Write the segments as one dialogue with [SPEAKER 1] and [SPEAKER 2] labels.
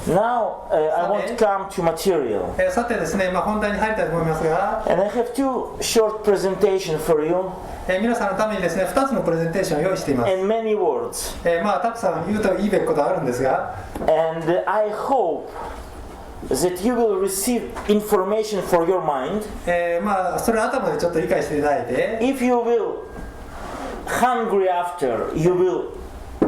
[SPEAKER 1] Now I want to come to material.
[SPEAKER 2] さてですね、本題に入りたいと思いますが、
[SPEAKER 1] And I have two short presentation for you
[SPEAKER 2] 皆さんのためにですね、2つのプレゼンテーションを用意しています。
[SPEAKER 1] and many words.
[SPEAKER 2] たくさん言うといいべきことはあるんですが、
[SPEAKER 1] And I hope that you will receive information for your mind.
[SPEAKER 2] それを頭でちょっと理解していただいて、
[SPEAKER 1] If you will hungry after, you will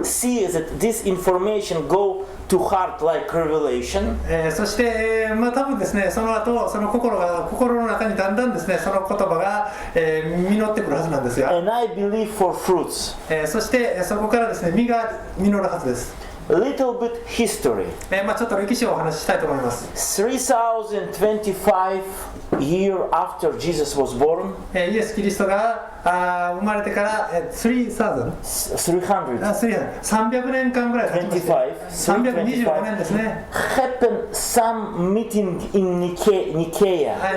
[SPEAKER 1] see that this information go to heart like revelation.
[SPEAKER 2] そして、多分ですね、その後その心の中にだんだんですね、その言葉が、実ってくるはずなんですが、
[SPEAKER 1] And I believe for fruits.
[SPEAKER 2] そしてそこからですね、実が実るはずです。
[SPEAKER 1] A little bit history.
[SPEAKER 2] ちょっと歴史をお話ししたいと思います。
[SPEAKER 1] 3025 year after Jesus was born.
[SPEAKER 2] イエス・キリストが生まれてから300 年間ぐらい経ちまして325年ですね。
[SPEAKER 1] Happened some meeting in Nicaea.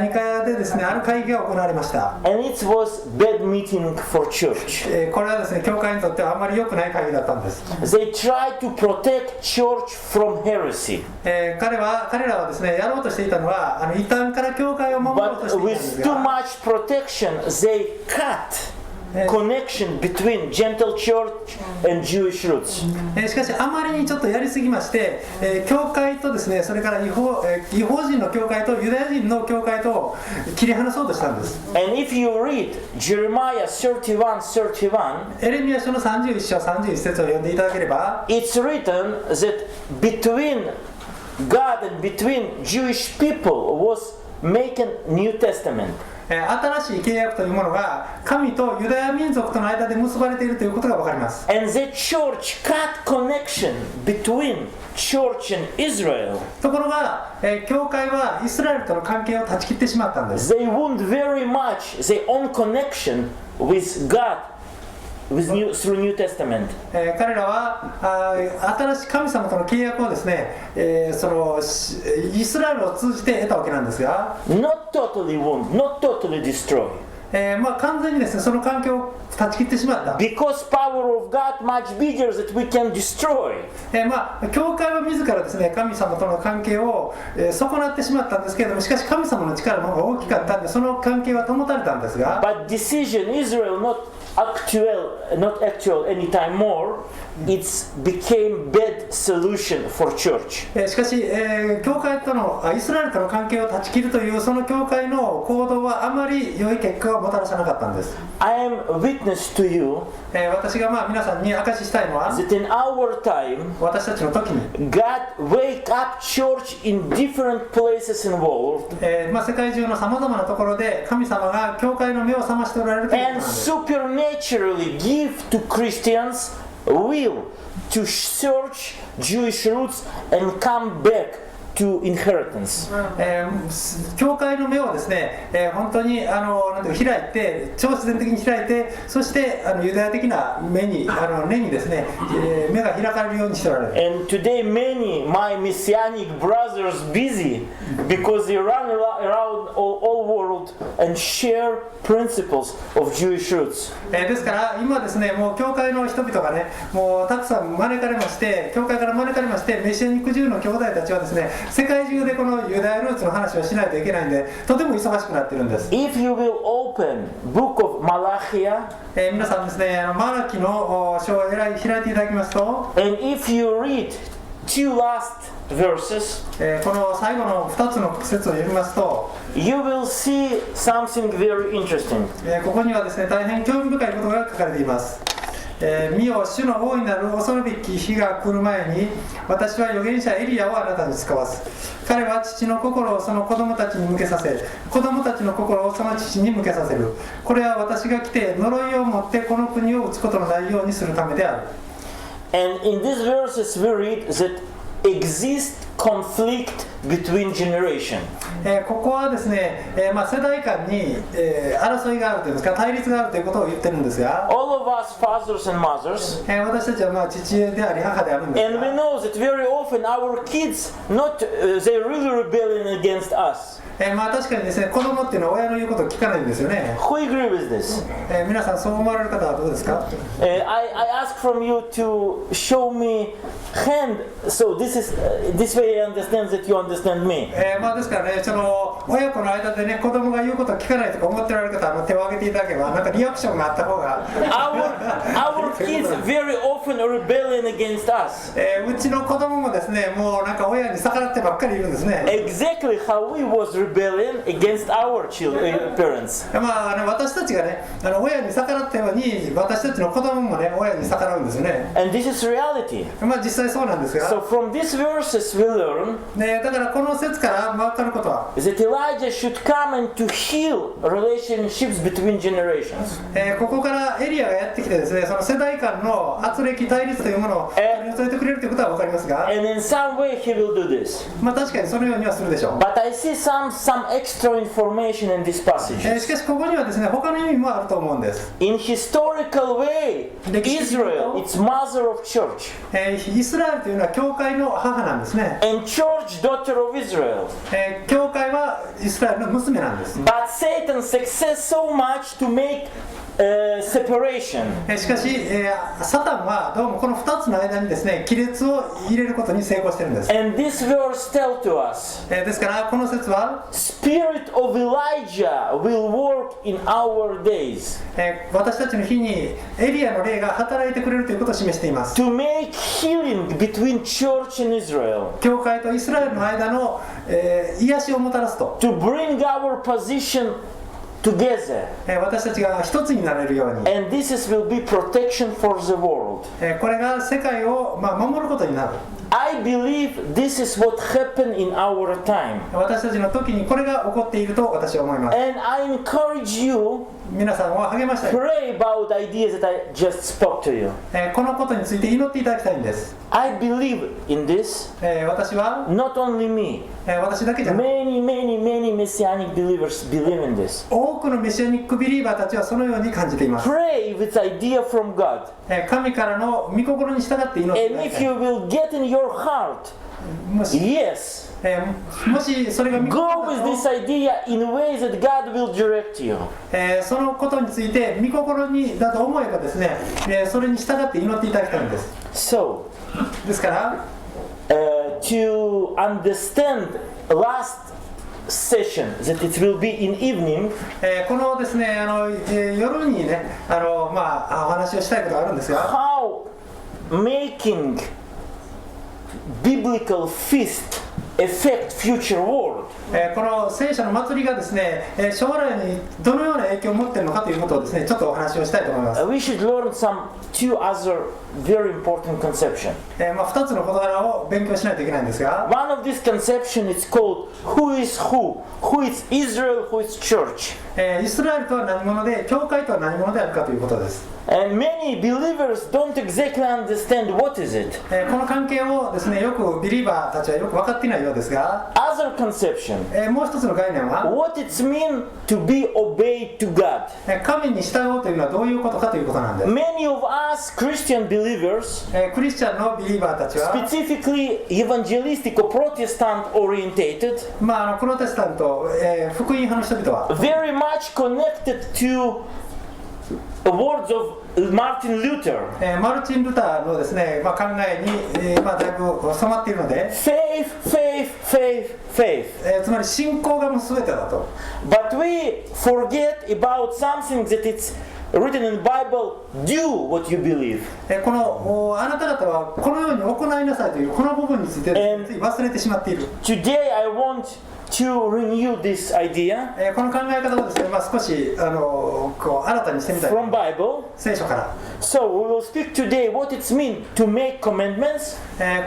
[SPEAKER 2] ニカヤでですね、ある会議が行われました。
[SPEAKER 1] And it was bad meeting for church.
[SPEAKER 2] これはですね、教会にとってはあまり良くない会議だったんです。
[SPEAKER 1] They tried to protect church from heresy.
[SPEAKER 2] 彼らはですね、やろうとしていたのは異端から教会を守ろうと
[SPEAKER 1] But
[SPEAKER 2] していたんです
[SPEAKER 1] with too
[SPEAKER 2] が、
[SPEAKER 1] much protection, they cut connection between Gentile church and Jewish roots.
[SPEAKER 2] しかしあまりにちょっとやりすぎまして、教会とですね、それから違法人の教会とユダヤ人の教会と切り離そうとしたんです。
[SPEAKER 1] And if you read Jeremiah 31:31,
[SPEAKER 2] エレミヤ書の31章31節を読んでいただければ、
[SPEAKER 1] it's written that between God and between Jewish people was making New Testament.
[SPEAKER 2] 新しい契約というものが神とユダヤ民族との間で結ばれているということが分かります。
[SPEAKER 1] And the church cut connection between church and Israel.
[SPEAKER 2] ところが、教会はイスラエルとの関係を断ち切ってしまったんです。
[SPEAKER 1] They want very much their own connection with God through New Testament.
[SPEAKER 2] 彼らは新しい神様との契約をですね、そのイスラエルを通じて得たわけなんですが、
[SPEAKER 1] Not totally wound, not totally destroy.
[SPEAKER 2] 完全にですね、その関係を断ち切ってしまった。
[SPEAKER 1] Because power of God much bigger that we can destroy.
[SPEAKER 2] 教会は自らですね、神様との関係を、損なってしまったんですけれども、しかし神様の力の方が大きかったんで、その関係は保たれたんですが、
[SPEAKER 1] But decision Israel not actual anytime more. It became bad solution for church.
[SPEAKER 2] しかし、教会とのイスラエルとの関係を断ち切るというその教会の行動はあまり良い結果をもたらさなかったんです。
[SPEAKER 1] I am a witness to you
[SPEAKER 2] 私が皆さんに証ししたいのは、
[SPEAKER 1] that in our time
[SPEAKER 2] 私たちの時に、
[SPEAKER 1] God wake up church in different places in the world
[SPEAKER 2] 世界中のさまざまなところで神様が教会の目を覚ましておられるということなん
[SPEAKER 1] and
[SPEAKER 2] です。
[SPEAKER 1] supernaturally give to Christians will to search Jewish roots and come back to inheritance.
[SPEAKER 2] 教会の目をですね、本当になんていうか開いて、超自然的に開いて、そしてユダヤ的な根にですね、目が開かれるようにしておられる。
[SPEAKER 1] And today many my messianic brothers busy because they run around all world and share principles of Jewish roots.
[SPEAKER 2] ですから今ですね、もう教会の人々がね、もうたくさん招かれまして、教会から招かれまして、メシアニックJewの兄弟たちはですね、世界中でこのユダヤルーツの話をしないといけないんで、とても忙しくなっているんです。
[SPEAKER 1] If you will open book of Malachi
[SPEAKER 2] 皆さんですね、マラキの書を開いていただきますと、
[SPEAKER 1] and if you read two last verses,
[SPEAKER 2] この最後の2つの説を読みますと、
[SPEAKER 1] you will see something very interesting.
[SPEAKER 2] ここにはですね、大変興味深いことが書かれています。見よ、主の大いなる恐るべき日が来る前に、私は預言者エリアをあなたに使わす。彼は父の心をその子供たちに向けさせ、子供たちの心をその父に向けさせる。これは私が来て呪いを持ってこの国を打つことのないようにするためである。
[SPEAKER 1] And in these verses we read that exist conflict between generation.
[SPEAKER 2] ここはですね、世代間に、争いがあるというんですか、対立があるということを言ってるんですが、
[SPEAKER 1] All of us fathers and mothers,
[SPEAKER 2] 私たちは父であり母であるんです
[SPEAKER 1] and we
[SPEAKER 2] が、
[SPEAKER 1] know that very often our kids they're really rebelling against us.
[SPEAKER 2] 確かにですね、子供っていうのは親の言うことを聞かないんですよね。
[SPEAKER 1] Who agree with this?
[SPEAKER 2] 皆さんそう思われる方はどうですか？
[SPEAKER 1] I ask from you to show me hand. So this way I understand that you understand me.
[SPEAKER 2] まあですからね、その親子の間でね、子供が言うことを聞かないとか思ってられる方は手を挙げていただければ、なんかリアクションがあった方が。
[SPEAKER 1] Our kids very often rebelling against us.
[SPEAKER 2] うちの子供もですね、もうなんか親に逆らってばっかりいるんですね。
[SPEAKER 1] Exactly how we was rebelling against our parents.
[SPEAKER 2] まあね、私たちがね、親に逆らったように、私たちの子供もね、親に逆らうんですよね。
[SPEAKER 1] And this is reality.
[SPEAKER 2] まあ実際そうなんですが。
[SPEAKER 1] So from these verses we learn
[SPEAKER 2] ね、だからこの説から分かることは、
[SPEAKER 1] that Elijah should come and to heal relationships between generations.
[SPEAKER 2] ここからエリアがやってきてですね、その世代間の圧力対立というものを取り除いてくれるということは分かりますが、
[SPEAKER 1] And in some way he will do this.
[SPEAKER 2] まあ確かにそのようにはするでしょう。
[SPEAKER 1] But I see some extra information in this passage.
[SPEAKER 2] しかしここにはですね、他の意味もあると思うんです。
[SPEAKER 1] In historical way, Israel, it's mother of church.
[SPEAKER 2] イスラエルというのは教会の母なんですね。
[SPEAKER 1] And church, daughter of Israel.
[SPEAKER 2] 教会はイスラエルの娘なんです。
[SPEAKER 1] But Satan success so much to make separation.
[SPEAKER 2] しかし、サタンはどうもこの2つの間にですね、亀裂を入れることに成功しているんです。
[SPEAKER 1] And this verse tells to us,
[SPEAKER 2] ですからこの説は、
[SPEAKER 1] Spirit of Elijah will work in our days
[SPEAKER 2] 私たちの日にエリアの霊が働いてくれるということを示しています。
[SPEAKER 1] to make healing between church and Israel,
[SPEAKER 2] 教会とイスラエルの間の、癒しをもたらすと、
[SPEAKER 1] to bring our position together.
[SPEAKER 2] 私たちが一つになれるように、
[SPEAKER 1] And this will be protection for the world.
[SPEAKER 2] これが世界を、守ることになる。
[SPEAKER 1] I believe this is what happened in our time.
[SPEAKER 2] 私たちの時にこれが起こっていると私は思います。
[SPEAKER 1] And I encourage you,
[SPEAKER 2] 皆さんを励ましたい。
[SPEAKER 1] pray about the ideas that I just spoke to you.
[SPEAKER 2] このことについて祈っていただきたいんです。
[SPEAKER 1] I believe in this,
[SPEAKER 2] 私は、
[SPEAKER 1] not only me.
[SPEAKER 2] 私だけじゃなく、
[SPEAKER 1] Many messianic believers believe in this.
[SPEAKER 2] 多くのメシアニックビリーバーたちはそのように感じています。
[SPEAKER 1] Pray with idea from God.
[SPEAKER 2] 神からの御心に従って祈っていた
[SPEAKER 1] And
[SPEAKER 2] だき
[SPEAKER 1] if
[SPEAKER 2] たい。
[SPEAKER 1] you will get in your heart,
[SPEAKER 2] もし、
[SPEAKER 1] yes,
[SPEAKER 2] もしそれが御
[SPEAKER 1] go
[SPEAKER 2] 心
[SPEAKER 1] with
[SPEAKER 2] だ
[SPEAKER 1] this idea in ways that God will direct you.
[SPEAKER 2] と、そのことについて御心にだと思えばですね、それに従って祈っていただきたいんです。
[SPEAKER 1] So,
[SPEAKER 2] ですから、
[SPEAKER 1] to understand last session that it will be in evening,
[SPEAKER 2] このですね、夜にね、お話をしたいことがあるんですが、
[SPEAKER 1] how making biblical feast affect future world.
[SPEAKER 2] この聖書の祭りがですね、将来にどのような影響を持っているのかということをですね、ちょっとお話をしたいと思います。
[SPEAKER 1] We should learn two other very important conceptions.
[SPEAKER 2] 2つの事柄を勉強しないといけないんですが、
[SPEAKER 1] One of this conception is called who is who is Israel, who is church.
[SPEAKER 2] イスラエルとは何者で、教会とは何者であるかということです。
[SPEAKER 1] And many believers don't exactly understand what is it.
[SPEAKER 2] この関係をですね、よくビリーバーたちはよく分かっていないようですが、
[SPEAKER 1] Other conception,
[SPEAKER 2] もう一つの概念は、
[SPEAKER 1] what it means to be obeyed to God.
[SPEAKER 2] 神に従うというのはどういうことかということなんです。
[SPEAKER 1] Many of us Christian believers,
[SPEAKER 2] クリスチャンのビリーバーたちは、
[SPEAKER 1] specifically evangelistic or Protestant orientated,
[SPEAKER 2] プロテスタント、福音派の人々は、
[SPEAKER 1] very much connected to the words of Martin Luther.
[SPEAKER 2] マルチン・ルターのですね、考えに、だいぶ染まっているので、
[SPEAKER 1] Faith.
[SPEAKER 2] つまり信仰がもう全てだと。
[SPEAKER 1] But we forget about something that it's written in the Bible, do what you believe.
[SPEAKER 2] このあなた方はこのように行いなさいというこの部分についてつい忘れてしまっている。
[SPEAKER 1] Today I want to renew this idea
[SPEAKER 2] この考え方をですね、少し新たにしてみたい。
[SPEAKER 1] from Bible.
[SPEAKER 2] 聖書から。
[SPEAKER 1] So we will speak today what it means to make commandments.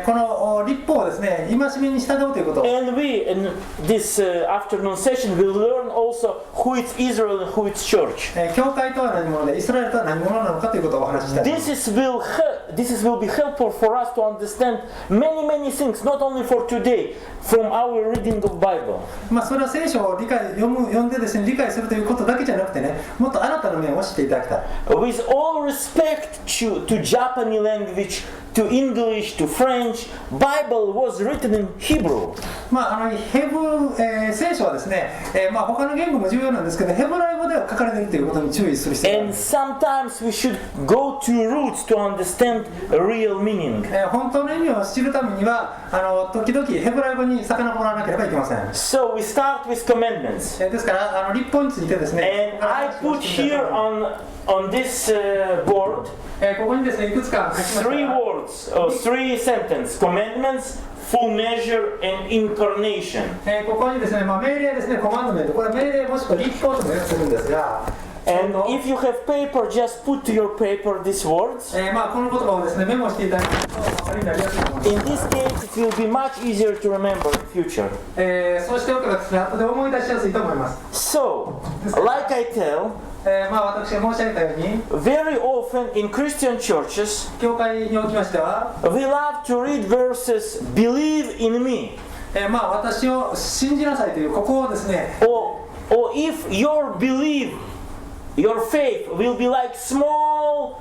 [SPEAKER 2] この立法をですね、戒めに従うということ。
[SPEAKER 1] And we, in this afternoon session, will learn also who is Israel and who is church.
[SPEAKER 2] 教会とは何者で、イスラエルとは何者なのかということをお話ししたい。
[SPEAKER 1] This will be helpful for us to understand many things, not only for today, from our reading of Bible.
[SPEAKER 2] それは聖書を読んでですね、理解するということだけじゃなくてね、もっと新たな面を知っていただきたい。
[SPEAKER 1] With all respect to Japanese language, to English to French. Bible was written in Hebrew.
[SPEAKER 2] 聖書はですね、他の言語も重要なんですけど、ヘブライ語では書かれているということに注意する必要があり
[SPEAKER 1] And
[SPEAKER 2] ます。
[SPEAKER 1] sometimes we should go to roots to understand real meaning.
[SPEAKER 2] 本当の意味を知るためには、時々ヘブライ語に遡らなければいけません。
[SPEAKER 1] So we start with commandments.
[SPEAKER 2] ですから、立法についてですね、
[SPEAKER 1] And I put here on this board
[SPEAKER 2] ここにですね、いくつか書きました
[SPEAKER 1] three
[SPEAKER 2] が
[SPEAKER 1] words or three sentences: commandments, full measure, and incarnation.
[SPEAKER 2] ここにですね、命令ですね、コマンドメント、これは命令もしくは立法とも訳するんですが、
[SPEAKER 1] And if you have paper, just put to your paper these words.
[SPEAKER 2] この言葉をですね、メモしていただくとお分かりになりやすいと思います。
[SPEAKER 1] In this case, it will be much easier to remember in future.
[SPEAKER 2] そうしておけばですね、後で思い出しやすいと思います。
[SPEAKER 1] So, like I tell,
[SPEAKER 2] 私が申し上げたように、
[SPEAKER 1] very often in Christian churches,
[SPEAKER 2] 教会におきましては、
[SPEAKER 1] we love to read verses, believe in me.
[SPEAKER 2] 私を信じなさいというここをですね、
[SPEAKER 1] Or if your belief, your faith will be like small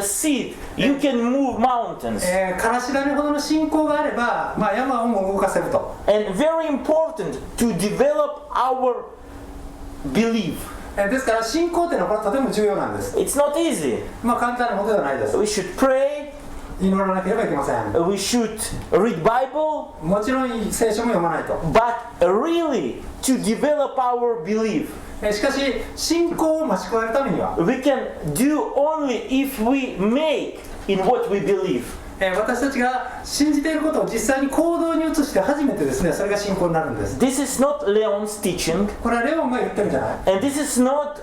[SPEAKER 1] seed, you can move mountains.
[SPEAKER 2] からし種ほどの信仰があれば、山をも動かせると。
[SPEAKER 1] And very important to develop our belief.
[SPEAKER 2] ですから信仰というのはこれとても重要なんです。
[SPEAKER 1] It's not easy.
[SPEAKER 2] 簡単なことではないです。
[SPEAKER 1] We should pray,
[SPEAKER 2] 祈らなければいけません。
[SPEAKER 1] we should read Bible,
[SPEAKER 2] もちろん聖書も読まないと。
[SPEAKER 1] but really to develop our belief.
[SPEAKER 2] しかし信仰を増し加えるためには、
[SPEAKER 1] We can do only if we make in what we believe.
[SPEAKER 2] 私たちが信じていることを実際に行動に移して初めてですね、それが信仰になるんです。
[SPEAKER 1] This is not Leon's teaching,
[SPEAKER 2] これはレオンが言ってるんじゃない。
[SPEAKER 1] and this is not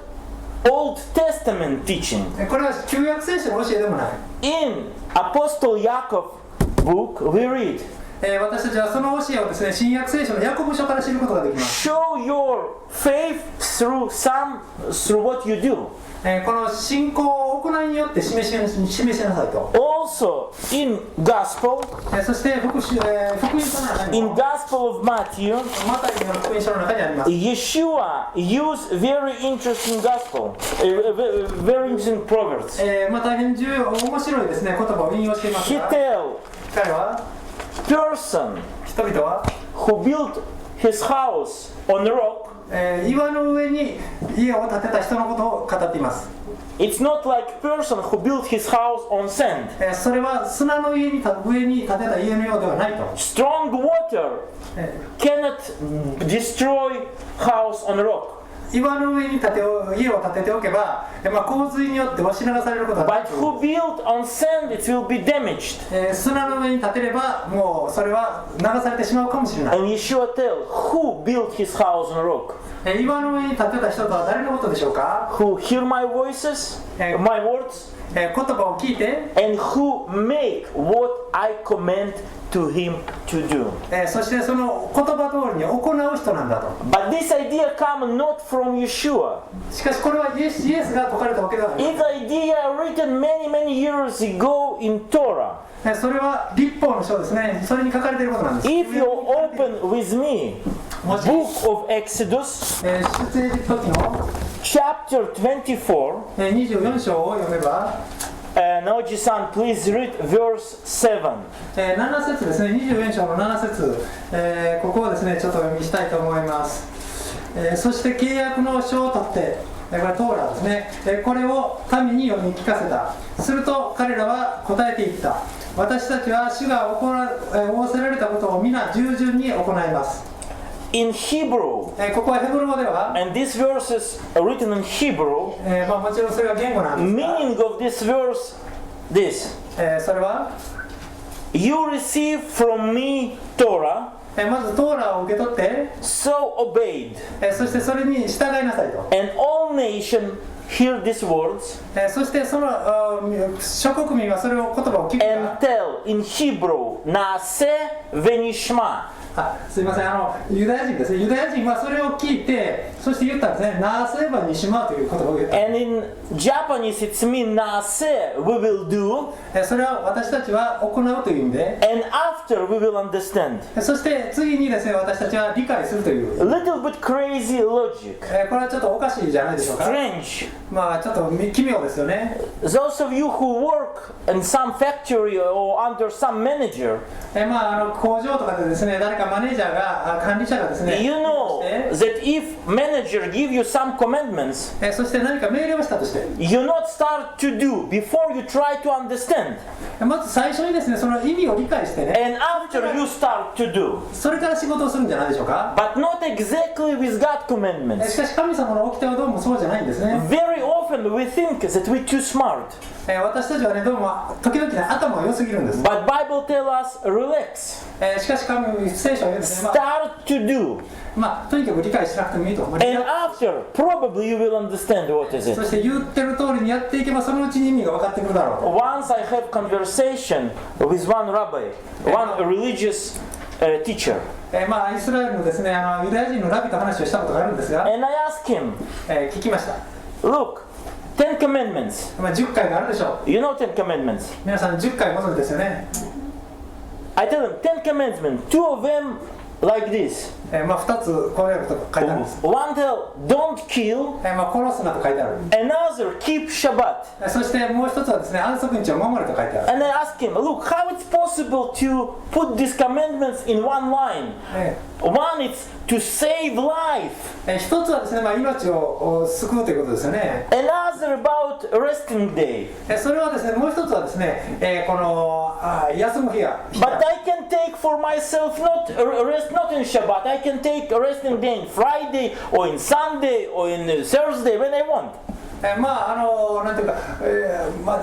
[SPEAKER 1] Old Testament teaching.
[SPEAKER 2] これは旧約聖書の教えでもない。
[SPEAKER 1] In Apostle Yaakov book, we read,
[SPEAKER 2] 私たちはその教えをですね、新約聖書のヤコブ書から知ることができます。
[SPEAKER 1] show your faith through what you do.
[SPEAKER 2] この信仰を行いによって示しなさいと。
[SPEAKER 1] Also in Gospel,
[SPEAKER 2] そして福音書の中に
[SPEAKER 1] in
[SPEAKER 2] も、
[SPEAKER 1] Gospel of Matthew,
[SPEAKER 2] マタイの福音書の中にあります。
[SPEAKER 1] Yeshua used very interesting gospel, very interesting proverbs.
[SPEAKER 2] 大変面白いですね、言葉を引用しています
[SPEAKER 1] He
[SPEAKER 2] が、
[SPEAKER 1] tell
[SPEAKER 2] 彼は
[SPEAKER 1] person
[SPEAKER 2] 人々は、
[SPEAKER 1] who built his house on rock,
[SPEAKER 2] 岩の上に家を建てた人のことを語っています。
[SPEAKER 1] it's not like person who built his house on sand.
[SPEAKER 2] それは砂の上に建てた家のようではないと。
[SPEAKER 1] Strong water
[SPEAKER 2] え
[SPEAKER 1] cannot destroy house on rock.
[SPEAKER 2] 岩の上に家を建てておけば、洪水によって押し流されることはない
[SPEAKER 1] But
[SPEAKER 2] と。
[SPEAKER 1] who built on sand, it will be damaged.
[SPEAKER 2] 砂の上に建てればもうそれは流されてしまうかもしれない。
[SPEAKER 1] And Yeshua tell, who built his house on rock?
[SPEAKER 2] 岩の上に建てた人とは誰のことでしょうか。
[SPEAKER 1] Who hear my voices, my words,
[SPEAKER 2] 言葉を聞いて、
[SPEAKER 1] and who make what I command to him to do.
[SPEAKER 2] そしてその言葉通りに行う人なんだと。
[SPEAKER 1] But this idea comes not from Yeshua.
[SPEAKER 2] しかしこれはイエスが説かれたわけではない。
[SPEAKER 1] It's idea written many years ago in Torah.
[SPEAKER 2] それは立法の書ですね。それに書かれていることなんです。
[SPEAKER 1] If you open with me, Book of Exodus,
[SPEAKER 2] 出エジプト記の
[SPEAKER 1] chapter 24.
[SPEAKER 2] 24章を読めば、
[SPEAKER 1] Naoji-san, please read verse 7.
[SPEAKER 2] 7節ですね。24章の7節、ここをですねちょっとお読みしたいと思います。そして契約の書を取って、これトーラですね、これを民に読み聞かせた。すると彼らは答えていった。私たちは主が仰せられたことを皆従順に行います。
[SPEAKER 1] In Hebrew,
[SPEAKER 2] ここはヘブル語では、
[SPEAKER 1] and this verse is written in Hebrew,
[SPEAKER 2] もちろんそれは言語なんですが、
[SPEAKER 1] meaning of this verse, this.
[SPEAKER 2] それは、
[SPEAKER 1] You receive from me Torah,
[SPEAKER 2] まずトーラを受け取って、
[SPEAKER 1] so obeyed,
[SPEAKER 2] そしてそれに従いなさいと。
[SPEAKER 1] and all nations hear these words,
[SPEAKER 2] そしてその諸国民はそれを言葉を聞く
[SPEAKER 1] and
[SPEAKER 2] か。
[SPEAKER 1] tell in Hebrew, Naaseh v'nishma.
[SPEAKER 2] すいません、ユダヤ人ですね。ユダヤ人はそれを聞いて、そして言ったんですね。なせばにしまうという言葉を言った。
[SPEAKER 1] And in Japanese it's mean Naaseh, we will do,
[SPEAKER 2] それは私たちは行うという意味で、
[SPEAKER 1] and after after we will understand.
[SPEAKER 2] そして次にですね、私たちは理解するという、
[SPEAKER 1] A little bit crazy logic.
[SPEAKER 2] これはちょっとおかしいじゃないでしょうか。
[SPEAKER 1] Strange.
[SPEAKER 2] まあちょっと奇妙ですよね。
[SPEAKER 1] Those of you who work in some factory or under some manager,
[SPEAKER 2] まあ工場とかでですね、誰かマネージャーが管理者がですね、
[SPEAKER 1] you know that if manager give you some commandments,
[SPEAKER 2] そして何か命令をしたとして、
[SPEAKER 1] you not start to do before you try to understand,
[SPEAKER 2] まず最初にですね、その意味を理解してね、
[SPEAKER 1] and after you start to do,
[SPEAKER 2] それから仕事をするんじゃないでしょうか。
[SPEAKER 1] but not exactly with God
[SPEAKER 2] し
[SPEAKER 1] commandments.
[SPEAKER 2] かし神様の掟はどうもそうじゃないんですね。
[SPEAKER 1] Very often we think that we're too smart,
[SPEAKER 2] 私たちはね、どうも時々ね、頭が良すぎるんです。
[SPEAKER 1] but Bible tells us relax,
[SPEAKER 2] しかし神聖書は言うんですね、
[SPEAKER 1] start to do,
[SPEAKER 2] とにかく理解しなくてもいいと。
[SPEAKER 1] and after probably you will understand what is
[SPEAKER 2] そ
[SPEAKER 1] it.
[SPEAKER 2] して言ってる通りにやっていけば、そのうちに意味が分かってくるだろうと。
[SPEAKER 1] Once I have conversation with one rabbi, one religious teacher,
[SPEAKER 2] イスラエルのですね、ユダヤ人のラビと話をしたことがあるんですが、
[SPEAKER 1] and I asked him,
[SPEAKER 2] 聞きました。
[SPEAKER 1] look, 10 commandments.
[SPEAKER 2] 10回があるでしょう。
[SPEAKER 1] You know 10 commandments.
[SPEAKER 2] 皆さん10回ご存知ですよね。
[SPEAKER 1] I tell him 10 commandments. 2 of them like this.
[SPEAKER 2] 2つこういうことが書いてあるんです。
[SPEAKER 1] One tell don't kill.
[SPEAKER 2] 殺すなと書いてある。
[SPEAKER 1] Another keep Shabbat.
[SPEAKER 2] そしてもう一つはですね、安息日を守れと書いてある。
[SPEAKER 1] And I ask him, look, how it's possible to put these commandments in one line? One is to save life.
[SPEAKER 2] 一つはですね、命を救うということですよね。
[SPEAKER 1] Another about resting day.
[SPEAKER 2] それはですね、もう一つはですね、この休む日が。
[SPEAKER 1] But I can take for myself not rest not in Shabbat. I can take a resting day in Friday or in Sunday or in Thursday when I want.
[SPEAKER 2] なんていうか、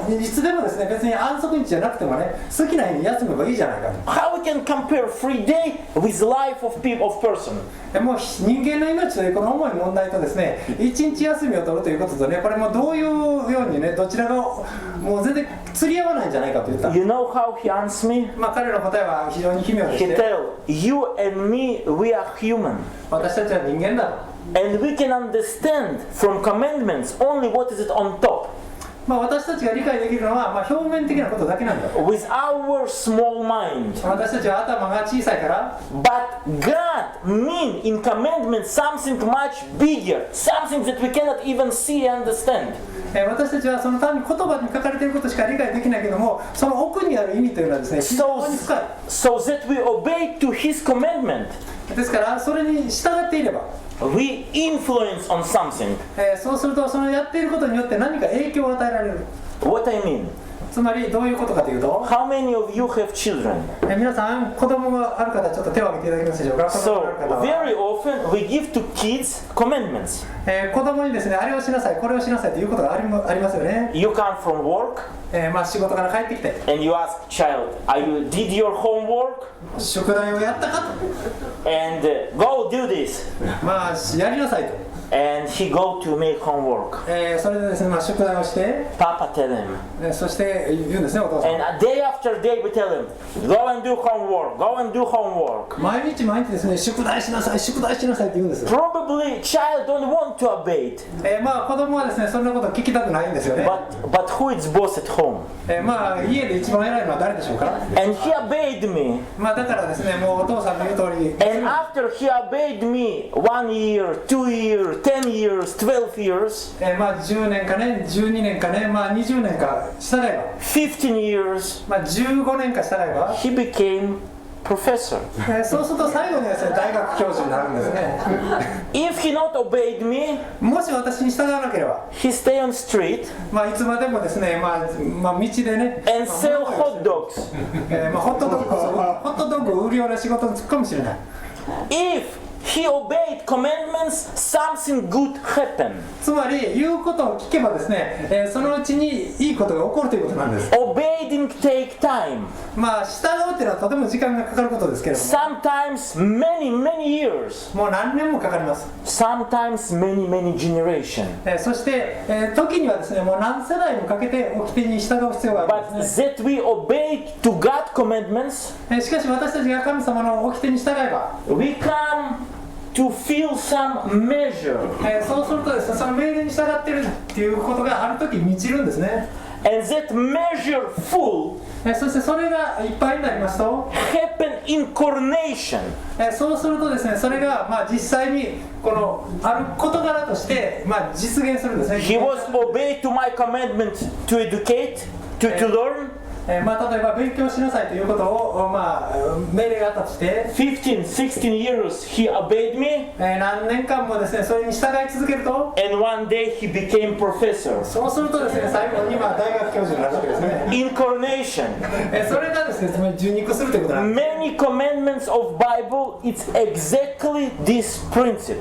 [SPEAKER 2] いつでもですね、別に安息日じゃなくてもね、好きな日に休めばいいじゃないかと。
[SPEAKER 1] How we can compare free day with life of people of person?
[SPEAKER 2] もう人間の命というこの重い問題とですね、一日休みを取るということとね、これもどういうようにね、どちらがもう全然釣り合わないんじゃないかと言った。
[SPEAKER 1] You know how he answered me?
[SPEAKER 2] 彼の答えは非常に奇妙でし
[SPEAKER 1] He
[SPEAKER 2] て、
[SPEAKER 1] tell you and me we are human.
[SPEAKER 2] 私たちは人間だと。
[SPEAKER 1] And we can understand from commandments only what is it on top.
[SPEAKER 2] 私たちが理解できるのは、表面的なことだけなんだ。
[SPEAKER 1] With our small mind.
[SPEAKER 2] 私たちは頭が小さいから。
[SPEAKER 1] But God mean in commandments something much bigger. Something that we cannot even see and understand.
[SPEAKER 2] 私たちはその単に言葉に書かれていることしか理解できないけども、その奥にある意味というのはですね、非常に深い。
[SPEAKER 1] So that we obey to His commandment.
[SPEAKER 2] ですからそれに従っていれば、
[SPEAKER 1] We influence on something.
[SPEAKER 2] そうするとそのやっていることによって何か影響を与えられる。
[SPEAKER 1] What I mean?
[SPEAKER 2] つまりどういうことかというと、
[SPEAKER 1] How many of you have children?
[SPEAKER 2] 皆さん子供がある方、ちょっと手を挙げていただけますでしょうか。子供
[SPEAKER 1] So
[SPEAKER 2] がある方は、
[SPEAKER 1] very often we give to kids commandments.
[SPEAKER 2] 子供にですね、あれをしなさい、これをしなさいということがありますよね。
[SPEAKER 1] You come from work
[SPEAKER 2] 仕事から帰ってきて、
[SPEAKER 1] and you ask child, did your homework?
[SPEAKER 2] 宿題をやったか
[SPEAKER 1] And go do this.
[SPEAKER 2] と、やりなさいと。
[SPEAKER 1] And he go to make homework.
[SPEAKER 2] それでですね、宿題をして、
[SPEAKER 1] Papa tell him.
[SPEAKER 2] そして言うんですね、お父さん。
[SPEAKER 1] And day after day we tell him, go and do homework, go and do homework.
[SPEAKER 2] 毎日ですね、宿題しなさい、宿題しなさいって言うんです。
[SPEAKER 1] Probably child don't want to obey it.
[SPEAKER 2] 子供はですね、そんなこと聞きたくないんですよね。
[SPEAKER 1] But who is boss at home?
[SPEAKER 2] 家で一番偉いのは誰でしょうか。
[SPEAKER 1] And he obeyed me.
[SPEAKER 2] だからですね、もうお父さんの言う通り。
[SPEAKER 1] And after he obeyed me 1 year, 2 years, 10 years, 12 years,
[SPEAKER 2] 10年かね、12年かね、20年か従えば、
[SPEAKER 1] 15 years,
[SPEAKER 2] 15年か従えば、
[SPEAKER 1] he became professor.
[SPEAKER 2] そうすると最後にですね、大学教授になるんですね。
[SPEAKER 1] If he not obeyed me,
[SPEAKER 2] もし私に従わなければ、
[SPEAKER 1] he stay on street
[SPEAKER 2] いつまでもですね、道でね、
[SPEAKER 1] and sell hot dogs.
[SPEAKER 2] ホットドッグを売るような仕事に就くかもしれない。
[SPEAKER 1] If he obeyed commandments, something good happened.
[SPEAKER 2] つまり言うことを聞けばですね、そのうちにいいことが起こるということなんです。
[SPEAKER 1] Obeying take time.
[SPEAKER 2] 従うっていうのはとても時間がかかることですけれども、
[SPEAKER 1] Sometimes many years.
[SPEAKER 2] もう何年もかかります。
[SPEAKER 1] Sometimes many generations.
[SPEAKER 2] そして、時にはですね、もう何世代もかけて掟に従う必要があるん
[SPEAKER 1] But
[SPEAKER 2] ですね。
[SPEAKER 1] that we obey to God commandments,
[SPEAKER 2] しかし私たちが神様の掟に従えば、
[SPEAKER 1] we come to feel some measure.
[SPEAKER 2] そうするとですね、その命令に従っているっていうことがある時満ちるんですね。
[SPEAKER 1] And that measure full
[SPEAKER 2] そしてそれがいっぱいになりますと、
[SPEAKER 1] happen incarnation.
[SPEAKER 2] そうするとですね、それがまあ実際にこのある事柄としてまあ実現するんですね。
[SPEAKER 1] He was obeyed to my commandment to educate, to learn.
[SPEAKER 2] まあ例えば勉強しなさいということをまあ命令があったとして、
[SPEAKER 1] 15, 16 years he obeyed me,
[SPEAKER 2] 何年間もですねそれに従い続けると、
[SPEAKER 1] and one day he became professor.
[SPEAKER 2] そうするとですね最後にまあ大学教授になるわけですね。
[SPEAKER 1] Incarnation.
[SPEAKER 2] それがですねつまり受肉するということなんです。
[SPEAKER 1] Many commandments of Bible, it's exactly this principle.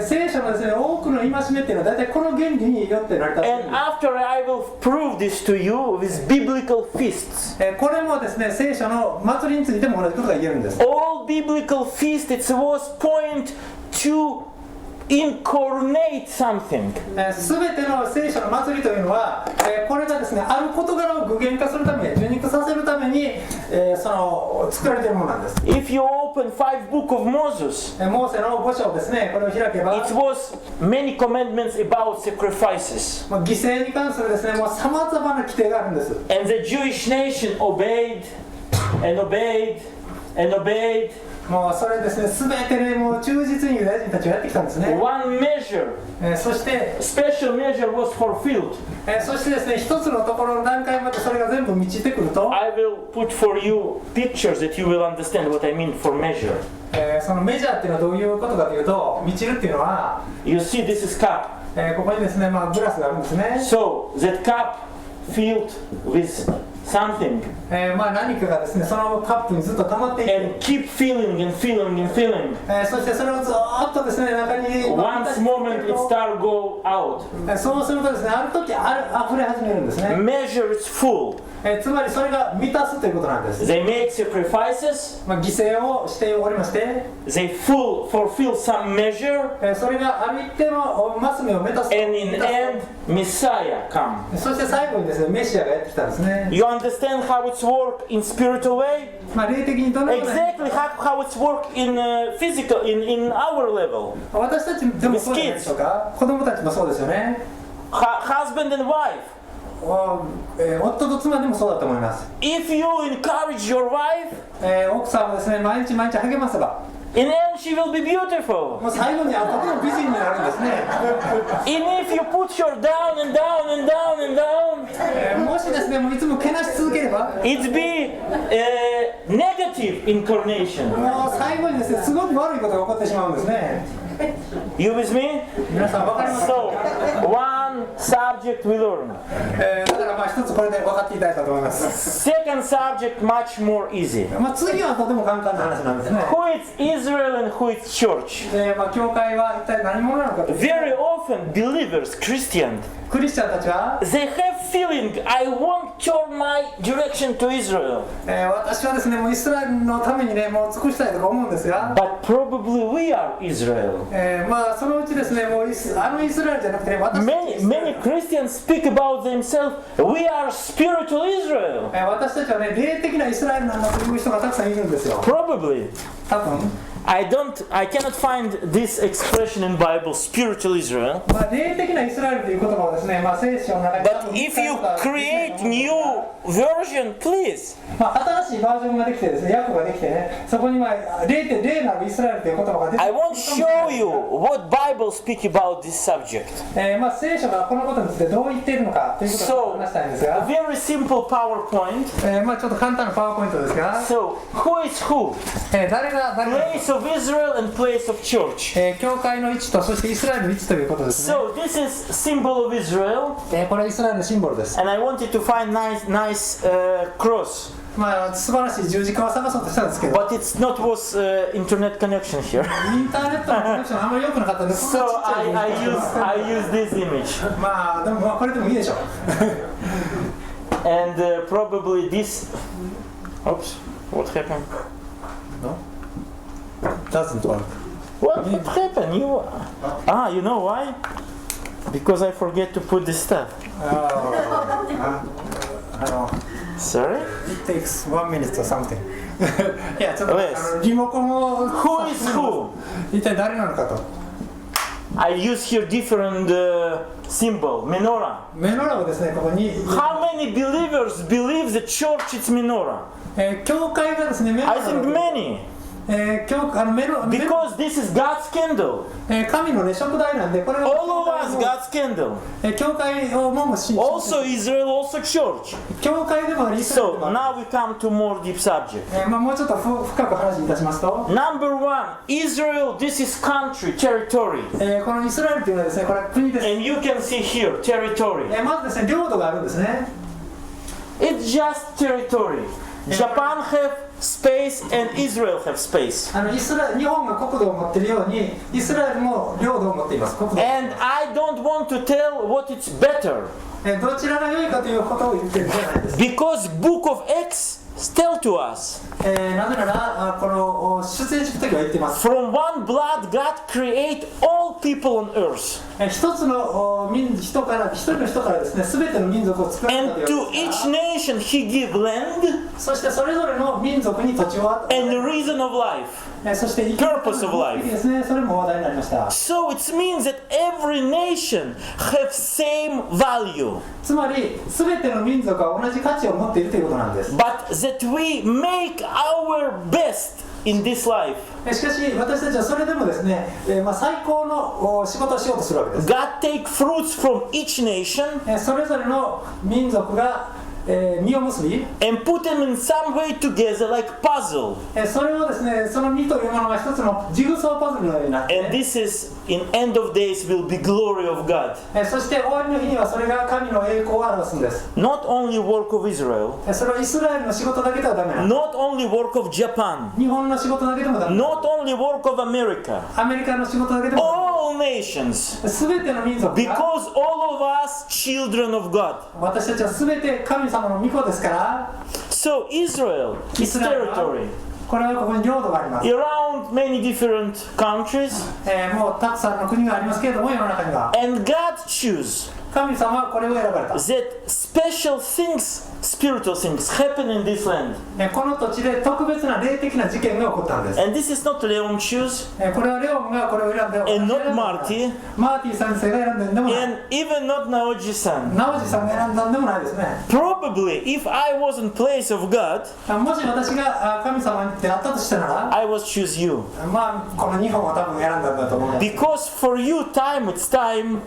[SPEAKER 2] 聖書のですね多くの戒めっていうのは大体この原理によって成り立っているん
[SPEAKER 1] And
[SPEAKER 2] です。
[SPEAKER 1] after I will prove this to you with biblical feasts.
[SPEAKER 2] これもですね聖書の祭りについても同じことが言えるんです。
[SPEAKER 1] All biblical feasts, it was point to incarnate something.
[SPEAKER 2] すべての聖書の祭りというのは、これがですねある事柄を具現化するために受肉させるために、その作られているものなんです。
[SPEAKER 1] If you open 5 book of Moses,
[SPEAKER 2] モーセの5章ですねこれを開けば、
[SPEAKER 1] it was many commandments about sacrifices.
[SPEAKER 2] 犠牲に関するですねもうさまざまな規定があるんです。
[SPEAKER 1] And the Jewish nation obeyed and obeyed and obeyed.
[SPEAKER 2] もうそれですねすべてねもう忠実にユダヤ人たちはやってきたんですね。
[SPEAKER 1] One measure,
[SPEAKER 2] そして
[SPEAKER 1] special measure was fulfilled.
[SPEAKER 2] そしてですね一つのところの段階までそれが全部満ちてくると、
[SPEAKER 1] I will put for you pictures that you will understand what I mean for measure.
[SPEAKER 2] そのメジャーっていうのはどういうことかというと、満ちるっていうのは、
[SPEAKER 1] You see, this is cup.
[SPEAKER 2] ここにですねまあグラスがあるんですね。
[SPEAKER 1] So that cup filled with something
[SPEAKER 2] まあ何かがですねそのカップにずっと溜まっていて、
[SPEAKER 1] and keep filling and filling and filling.
[SPEAKER 2] そしてそれをずーっとですね中に
[SPEAKER 1] Once moment it start go out.
[SPEAKER 2] そうするとですねある時溢れ始めるんですね。
[SPEAKER 1] Measure is full.
[SPEAKER 2] つまりそれが満たすということなんです。
[SPEAKER 1] They make sacrifices.
[SPEAKER 2] まあ、犠牲をしておりまして、
[SPEAKER 1] They fulfill some measure.
[SPEAKER 2] それがある一定のマス目を満たす。
[SPEAKER 1] And in end, Messiah come.
[SPEAKER 2] そして最後にですねメシアがやってきたんですね。
[SPEAKER 1] You understand how it's work in spiritual way?
[SPEAKER 2] まあ霊的にどのような
[SPEAKER 1] Exactly how it's work in physical in our level.
[SPEAKER 2] 私たちでもそうじゃないでしょうか。子供たちもそうですよね。
[SPEAKER 1] Husband and wife.
[SPEAKER 2] 夫と妻でもそうだと思います。
[SPEAKER 1] If you encourage your wife,
[SPEAKER 2] 奥さんもですね毎日毎日励ませば、
[SPEAKER 1] in end she will be beautiful.
[SPEAKER 2] もう最後にはとても美人になるんですね。
[SPEAKER 1] And if you put her down and down and down and down,
[SPEAKER 2] もしですねもういつもけなし続ければ、
[SPEAKER 1] it be negative incarnation.
[SPEAKER 2] もう最後にですねすごく悪いことが起こってしまうんですね。
[SPEAKER 1] You with me?
[SPEAKER 2] 皆さん分かりますか。
[SPEAKER 1] So, one subject we learn.
[SPEAKER 2] だからまあ一つこれで分かっていただいたと思います。
[SPEAKER 1] Second subject much more easy.
[SPEAKER 2] まあ次はとても簡単な話なんですね。
[SPEAKER 1] Who is Israel and who is church?
[SPEAKER 2] まあ教会は一体何者なのかと。
[SPEAKER 1] Very often believers, Christians,
[SPEAKER 2] クリスチャンたちは、
[SPEAKER 1] they have feeling I won't turn my direction to Israel.
[SPEAKER 2] 私はですねもうイスラエルのためにねもう尽くしたいとか思うんですが、
[SPEAKER 1] But probably we are Israel.
[SPEAKER 2] まあそのうちですねもうあのイスラエルじゃなくてね私たち
[SPEAKER 1] Many Christians speak about themselves. We are spiritual Israel.
[SPEAKER 2] 私たちはね霊的なイスラエルなんだという人がたくさんいるんですよ。
[SPEAKER 1] Probably.
[SPEAKER 2] 多分
[SPEAKER 1] I cannot find this expression in Bible, spiritual Israel.
[SPEAKER 2] まあ霊的なイスラエルという言葉をですねまあ聖書の中に
[SPEAKER 1] But if you create new version, please.
[SPEAKER 2] まあ新しいバージョンができてですね訳ができてねそこには霊なるイスラエルという言葉が出て
[SPEAKER 1] I won't show you what Bible speak about this subject.
[SPEAKER 2] まあ聖書がこのことについてどう言っているのかということを
[SPEAKER 1] So,
[SPEAKER 2] 話したいんです
[SPEAKER 1] a
[SPEAKER 2] が、
[SPEAKER 1] very simple PowerPoint.
[SPEAKER 2] まあちょっと簡単なパワーポイントですが、
[SPEAKER 1] So, who is who?
[SPEAKER 2] 誰が
[SPEAKER 1] Place of Israel and place of church.
[SPEAKER 2] 教会の位置とそしてイスラエルの位置ということですね。
[SPEAKER 1] So, this is symbol of Israel.
[SPEAKER 2] これはイスラエルのシンボルです。
[SPEAKER 1] And I wanted to find nice cross.
[SPEAKER 2] まあ素晴らしい十字架を探そうとしたんですけど、
[SPEAKER 1] But it's not was internet connection here.
[SPEAKER 2] インターネットのコネクションあんまり良くなかったんで、こんな
[SPEAKER 1] So
[SPEAKER 2] ちっちゃい
[SPEAKER 1] I use this image.
[SPEAKER 2] まあでもまあこれでもいいでしょう。
[SPEAKER 1] And probably this. Oops, what happened?
[SPEAKER 2] No? Doesn't work.
[SPEAKER 1] What happened? You know why? Because I forget to put this stuff. Sorry?
[SPEAKER 2] It takes 1 minute or something. いやちょっと
[SPEAKER 1] Yes.
[SPEAKER 2] リモコンを
[SPEAKER 1] Who is who?
[SPEAKER 2] 一体誰なのかと。
[SPEAKER 1] I use here different symbol, menorah.
[SPEAKER 2] メノラをですねここに、
[SPEAKER 1] How many believers believe the church is menorah?
[SPEAKER 2] 教会がですね、メロ
[SPEAKER 1] I think many.
[SPEAKER 2] メロ
[SPEAKER 1] Because this is God's candle.
[SPEAKER 2] 神のね、食材なんで、これが
[SPEAKER 1] All of us God's candle.
[SPEAKER 2] 教会をも信じ
[SPEAKER 1] Also Israel, also church.
[SPEAKER 2] 教会でもあり、イスラエル
[SPEAKER 1] So
[SPEAKER 2] でもあ
[SPEAKER 1] now we come to more deep subject.
[SPEAKER 2] もうちょっと深く話いたしますと、
[SPEAKER 1] Number one, Israel, this is country, territory.
[SPEAKER 2] このイスラエルというのはですね、これは国です。
[SPEAKER 1] And you can see here, territory.
[SPEAKER 2] まずですね、領土があるんですね。
[SPEAKER 1] It's just territory. Japan have space and Israel have space.
[SPEAKER 2] 日本が国土を持っているように、イスラエルも領土を持っています。国土
[SPEAKER 1] And I don't want to tell what it's better.
[SPEAKER 2] どちらが良いかということを言ってるんじゃないです。
[SPEAKER 1] Because Book of Acts tell to us.
[SPEAKER 2] なぜなら、この出エジプト記は言っています。
[SPEAKER 1] From one blood God create all people on earth.
[SPEAKER 2] 一つの人から一人の人からですね、すべての民族を作られた
[SPEAKER 1] And
[SPEAKER 2] という
[SPEAKER 1] to each nation he give land
[SPEAKER 2] そしてそれぞれの民族に土地を与え
[SPEAKER 1] and the reason of life.
[SPEAKER 2] そして生き
[SPEAKER 1] Purpose of life.
[SPEAKER 2] ですね、それも話題になりました。
[SPEAKER 1] So it means that every nation have same value.
[SPEAKER 2] つまり、すべての民族は同じ価値を持っているということなんです。
[SPEAKER 1] But that we make our best in this life.
[SPEAKER 2] しかし、私たちはそれでもですね、最高の仕事をしようとするわけです。
[SPEAKER 1] God take fruits from each nation
[SPEAKER 2] それぞれの民族が実を結び、
[SPEAKER 1] and put them in some way together like puzzle.
[SPEAKER 2] それをですね、その実というものが一つのジグソーパズルのようになって、
[SPEAKER 1] And this is in end of days will be glory of God.
[SPEAKER 2] そして終わりの日にはそれが神の栄光を表すんです。
[SPEAKER 1] Not only work of Israel,
[SPEAKER 2] それはイスラエルの仕事だけではダメなんです。
[SPEAKER 1] not only work of Japan,
[SPEAKER 2] 日本の仕事だけでもダメ。
[SPEAKER 1] not only work of America,
[SPEAKER 2] アメリカの仕事だけでも
[SPEAKER 1] all nations.
[SPEAKER 2] すべての民族が
[SPEAKER 1] Because all of us children of God.
[SPEAKER 2] 私たちはすべて神様の御子ですから、
[SPEAKER 1] So Israel
[SPEAKER 2] イ
[SPEAKER 1] is
[SPEAKER 2] スラエルは
[SPEAKER 1] territory
[SPEAKER 2] これはここに領土があります。
[SPEAKER 1] around many different countries,
[SPEAKER 2] もうたくさんの国がありますけれども、世の中には
[SPEAKER 1] and God choose
[SPEAKER 2] 神様はこれを選ばれた。
[SPEAKER 1] that special things, spiritual things happen in this land.
[SPEAKER 2] この土地で特別な霊的な事件が起こったんです。
[SPEAKER 1] And this is not Leon choose
[SPEAKER 2] これはレオンがこれを選んで、
[SPEAKER 1] and not Marty
[SPEAKER 2] マーティ先生が選んでんでもない。
[SPEAKER 1] and even not Naoji-san.
[SPEAKER 2] ナオジさんが選んだんでもないですね。
[SPEAKER 1] Probably if I was in place of God,
[SPEAKER 2] もし私が神様であったとしたなら、
[SPEAKER 1] I would choose you.
[SPEAKER 2] この日本を多分選んだんだと思います。
[SPEAKER 1] Because for you time it's time,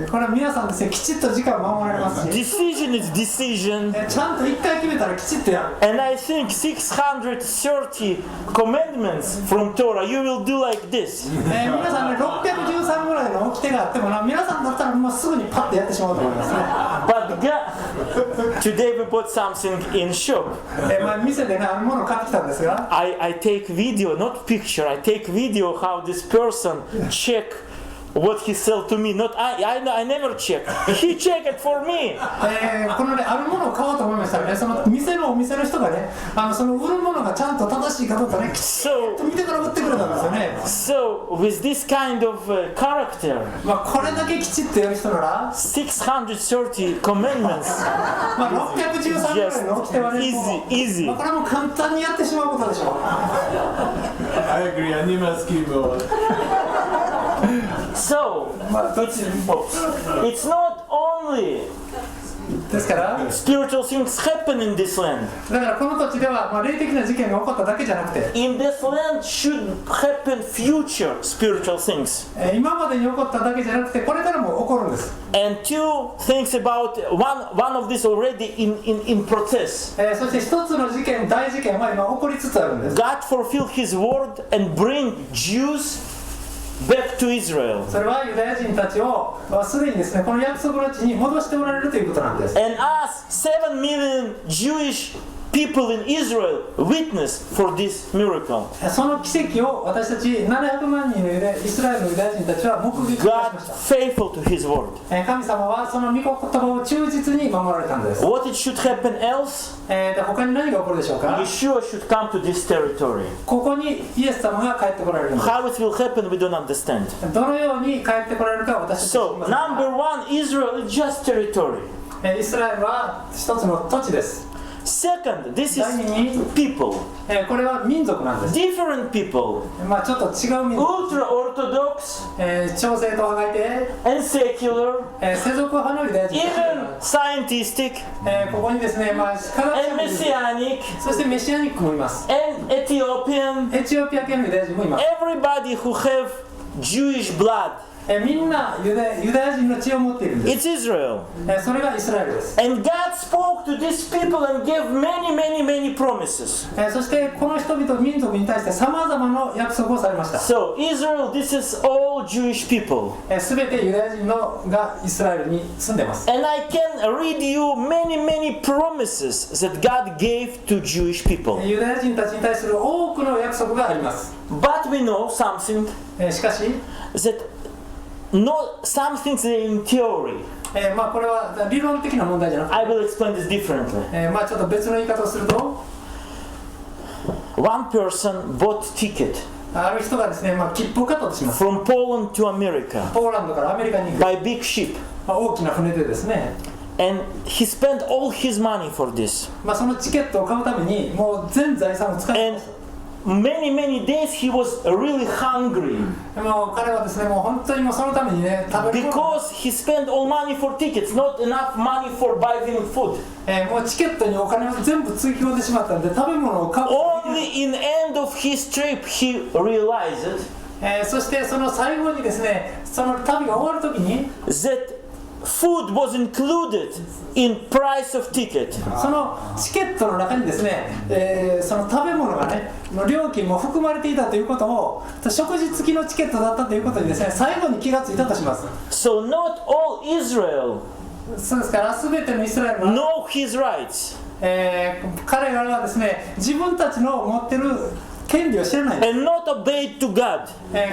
[SPEAKER 2] これは皆さんですね、きちっと時間を守られますし、
[SPEAKER 1] decision is decision.
[SPEAKER 2] ちゃんと一回決めたらきちっとやる。
[SPEAKER 1] And I think 630 commandments from Torah, you will do like this.
[SPEAKER 2] 皆さんね、613ぐらいの掟があってもな、皆さんだったらもうすぐにパッとやってしまうと思いますね。
[SPEAKER 1] But God, today we bought something in shop.
[SPEAKER 2] 店でね、あるものを買ってきたんですが、
[SPEAKER 1] I take video, not picture. I take video how this person check what he sell to me. Not I never check. He check it for me.
[SPEAKER 2] このね、あるものを買おうと思いましたらね、そのお店の人がね、その売るものがちゃんと正しいかどうかね、きちっ
[SPEAKER 1] So
[SPEAKER 2] と見てから売ってくれたんですよね。
[SPEAKER 1] with this kind of character,
[SPEAKER 2] これだけきちっとやる人なら、
[SPEAKER 1] 630 commandments,
[SPEAKER 2] 613ぐらいの掟はね、
[SPEAKER 1] easy.
[SPEAKER 2] これはもう簡単にやってしまうことでしょう。
[SPEAKER 3] I agree, animal scheme.
[SPEAKER 1] So it's not only
[SPEAKER 2] ですから、
[SPEAKER 1] spiritual things happen in this land.
[SPEAKER 2] だからこの土地では、霊的な事件が起こっただけじゃなくて、
[SPEAKER 1] In this land should happen future spiritual things.
[SPEAKER 2] 今までに起こっただけじゃなくて、これからも起こるんです。
[SPEAKER 1] And two things about one of this already in process.
[SPEAKER 2] そして一つの事件、大事件は今起こりつつあるんです。
[SPEAKER 1] God fulfill His word and bring Jews back to Israel.
[SPEAKER 2] それはユダヤ人たちをすでにですね、この約束の地に戻しておられるということなんです。
[SPEAKER 1] And us, 7 million Jewish people in Israel witness for this miracle.
[SPEAKER 2] その奇跡を私たち700万人のイスラエルのユダヤ人たちは目撃いたし
[SPEAKER 1] God
[SPEAKER 2] ました。
[SPEAKER 1] faithful to His word.
[SPEAKER 2] 神様はその御言葉を忠実に守られたんです。
[SPEAKER 1] What it should happen else?
[SPEAKER 2] 他に何が起こるでしょうか。
[SPEAKER 1] Yeshua should come to this territory.
[SPEAKER 2] ここにイエス様が帰ってこられるんです。
[SPEAKER 1] How it will happen, we don't understand.
[SPEAKER 2] どのように帰ってこられるか私たちは知り
[SPEAKER 1] So,
[SPEAKER 2] ません。
[SPEAKER 1] number one, Israel is just territory.
[SPEAKER 2] イスラエルは一つの土地です。
[SPEAKER 1] Second, this
[SPEAKER 2] 第二
[SPEAKER 1] is
[SPEAKER 2] に、
[SPEAKER 1] people,
[SPEAKER 2] これは民族なんです。
[SPEAKER 1] different people,
[SPEAKER 2] まあちょっと違う民族、
[SPEAKER 1] ultra orthodox
[SPEAKER 2] 朝鮮党派がいて、
[SPEAKER 1] and secular,
[SPEAKER 2] 世俗派のユダヤ人、
[SPEAKER 1] even scientific
[SPEAKER 2] ここにですね、まあ科学者
[SPEAKER 1] and
[SPEAKER 2] もいる、
[SPEAKER 1] messianic
[SPEAKER 2] そしてメシアニックもいます。
[SPEAKER 1] and Ethiopian,
[SPEAKER 2] エチオピア系のユダヤ人もいます。
[SPEAKER 1] everybody who have Jewish blood.
[SPEAKER 2] みんなユダヤ人の血を持っているんで
[SPEAKER 1] It's
[SPEAKER 2] す。
[SPEAKER 1] Israel.
[SPEAKER 2] それがイスラエルです。
[SPEAKER 1] And God spoke to these people and gave many promises.
[SPEAKER 2] そしてこの人々民族に対してさまざまな約束をされました。
[SPEAKER 1] So Israel, this is all Jewish people.
[SPEAKER 2] すべてユダヤ人がイスラエルに住んでます。
[SPEAKER 1] And I can read you many promises that God gave to Jewish people.
[SPEAKER 2] ユダヤ人たちに対する多くの約束があります。
[SPEAKER 1] But we know something
[SPEAKER 2] しかし、
[SPEAKER 1] that not some things in theory.
[SPEAKER 2] まあこれは理論的な問題じゃなくて、
[SPEAKER 1] I will explain this differently.
[SPEAKER 2] まあちょっと別の言い方をすると、
[SPEAKER 1] One person bought ticket
[SPEAKER 2] ある人がですね、まあ切符を買ったとします。
[SPEAKER 1] from Poland to America
[SPEAKER 2] ポーランドからアメリカに行く、
[SPEAKER 1] by big ship.
[SPEAKER 2] 大きな船でですね、
[SPEAKER 1] And he spent all his money for this.
[SPEAKER 2] まあそのチケットを買うためにもう全財産を使ってま
[SPEAKER 1] And
[SPEAKER 2] す。
[SPEAKER 1] many days he was really hungry
[SPEAKER 2] もう彼はですね、もう本当にもうそのためにね、食べるもの、
[SPEAKER 1] because he spent all money for tickets, not enough money for buying food.
[SPEAKER 2] もうチケットにお金を全部つぎ込んでしまったんで、食べ物を買うことができ
[SPEAKER 1] Only in end of his trip he realized
[SPEAKER 2] ない。そしてその最後にですね、その旅が終わるときに、
[SPEAKER 1] that food was included in price of ticket.
[SPEAKER 2] そのチケットの中にですね、その食べ物がね、の料金も含まれていたということを、食事付きのチケットだったということにですね、最後に気がついたとします。
[SPEAKER 1] So not all Israel
[SPEAKER 2] そうですから、すべてのイスラエルは、
[SPEAKER 1] know his rights
[SPEAKER 2] 彼らはですね、自分たちの持ってる権利を知らないんです。
[SPEAKER 1] and not obeyed to God.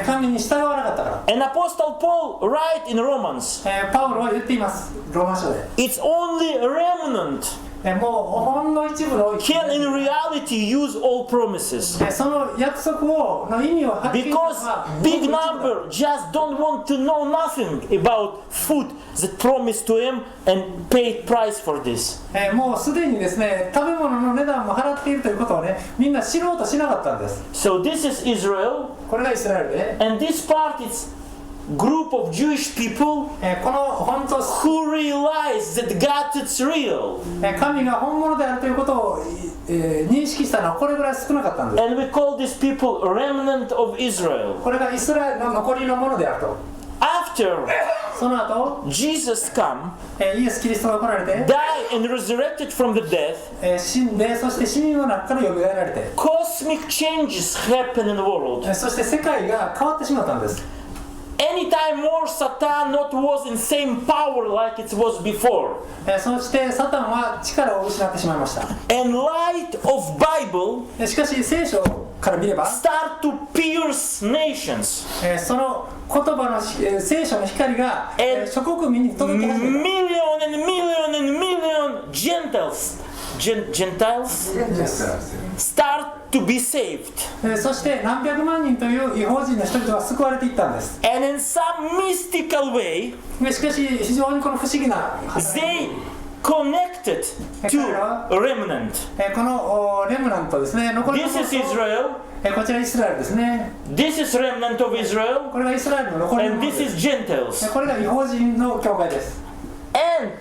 [SPEAKER 2] 神に従わなかったから。
[SPEAKER 1] And Apostle Paul write in Romans,
[SPEAKER 2] パウロは言っています、ローマ書で。
[SPEAKER 1] it's only a remnant
[SPEAKER 2] もうほんの一部の
[SPEAKER 1] can in reality use all promises.
[SPEAKER 2] その約束の意味を発見したの
[SPEAKER 1] Because
[SPEAKER 2] は
[SPEAKER 1] big number just don't want to know nothing about food that promised to him and paid price for this.
[SPEAKER 2] もうすでにですね、食べ物の値段も払っているということをね、みんな知ろうとしなかったんです。
[SPEAKER 1] So this is Israel,
[SPEAKER 2] これがイスラエルで、
[SPEAKER 1] and this part is group of Jewish people
[SPEAKER 2] この本当、
[SPEAKER 1] who realize that God is real.
[SPEAKER 2] 神が本物であるということを、認識したのはこれぐらい少なかったんです。
[SPEAKER 1] And we call these people remnant of Israel.
[SPEAKER 2] これがイスラエルの残りのものであると。
[SPEAKER 1] After
[SPEAKER 2] その後、
[SPEAKER 1] Jesus come,
[SPEAKER 2] イエス・キリストが来られて、
[SPEAKER 1] die and resurrected from the death,
[SPEAKER 2] 死んで、そして死人の中から蘇られて、
[SPEAKER 1] cosmic changes happen in the world.
[SPEAKER 2] そして世界が変わってしまったんです。
[SPEAKER 1] Anytime more Satan not was in same power like it was before.
[SPEAKER 2] そしてサタンは力を失ってしまいました。
[SPEAKER 1] And light of Bible
[SPEAKER 2] しかし聖書から見れば、
[SPEAKER 1] start to pierce nations.
[SPEAKER 2] その言葉の聖書の光が諸国民に届き始め
[SPEAKER 1] Million Gentiles start to be saved.
[SPEAKER 2] た。そして何百万人という異邦人の人々は救われていったんです。
[SPEAKER 1] And in some mystical way,
[SPEAKER 2] しかし非常にこの不思議な
[SPEAKER 1] they connected to remnant.
[SPEAKER 2] このレムナントですね、残りの
[SPEAKER 1] This is Israel.
[SPEAKER 2] こちらイスラエルですね。
[SPEAKER 1] This is remnant of Israel.
[SPEAKER 2] これがイスラエルの残りの
[SPEAKER 1] And
[SPEAKER 2] もの
[SPEAKER 1] this
[SPEAKER 2] で
[SPEAKER 1] is
[SPEAKER 2] す。
[SPEAKER 1] Gentiles.
[SPEAKER 2] これが異邦人の教会です。
[SPEAKER 1] And